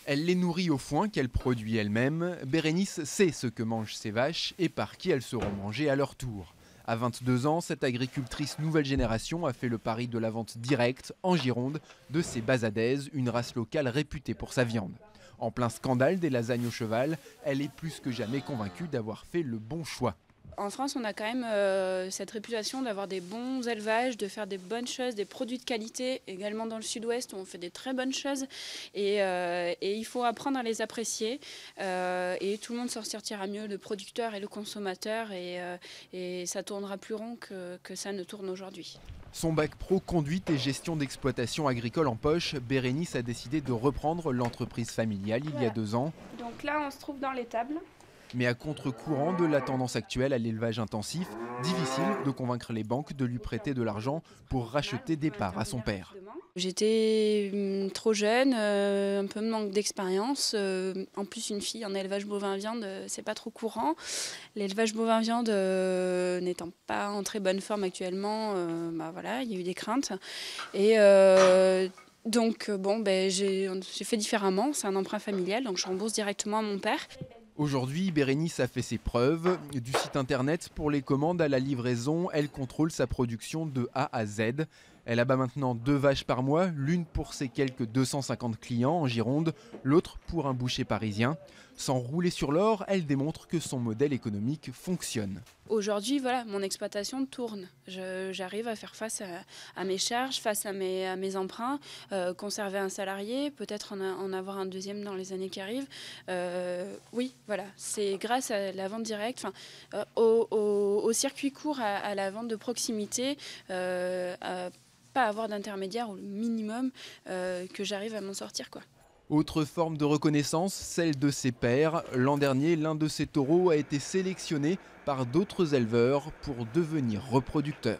Elle les nourrit au foin qu'elle produit elle-même. Bérénice sait ce que mangent ses vaches et par qui elles seront mangées à leur tour. À 22 ans, cette agricultrice nouvelle génération a fait le pari de la vente directe, en Gironde, de ses basadaises, une race locale réputée pour sa viande. En plein scandale des lasagnes au cheval, elle est plus que jamais convaincue d'avoir fait le bon choix. En France, on a quand même cette réputation d'avoir des bons élevages, de faire des bonnes choses, des produits de qualité. Également dans le sud-ouest, où on fait des très bonnes choses. Et il faut apprendre à les apprécier. Et tout le monde s'en sortira mieux, le producteur et le consommateur. Et ça tournera plus rond que ça ne tourne aujourd'hui. Son bac pro conduite et gestion d'exploitation agricole en poche, Bérénice a décidé de reprendre l'entreprise familiale il y a 2 ans. Donc là, on se trouve dans l'étable. Mais à contre-courant de la tendance actuelle à l'élevage intensif, difficile de convaincre les banques de lui prêter de l'argent pour racheter des parts à son père. J'étais trop jeune, un peu de manque d'expérience. En plus, une fille en élevage bovin-viande, c'est pas trop courant. L'élevage bovin-viande n'étant pas en très bonne forme actuellement, voilà, il y a eu des craintes. Et donc, j'ai fait différemment. C'est un emprunt familial, donc je rembourse directement à mon père. Aujourd'hui, Bérénice a fait ses preuves. Du site internet pour les commandes à la livraison, elle contrôle sa production de A à Z. Elle abat maintenant 2 vaches par mois, l'une pour ses quelques 250 clients en Gironde, l'autre pour un boucher parisien. Sans rouler sur l'or, elle démontre que son modèle économique fonctionne. Aujourd'hui, voilà, mon exploitation tourne. J'arrive à faire face à mes charges, face à mes emprunts, conserver un salarié, peut-être en avoir un deuxième dans les années qui arrivent. Oui, voilà, c'est grâce à la vente directe, au circuit court, à la vente de proximité, pas avoir d'intermédiaire au minimum, que j'arrive à m'en sortir, quoi. Autre forme de reconnaissance, celle de ses pairs. L'an dernier, l'un de ses taureaux a été sélectionné par d'autres éleveurs pour devenir reproducteur.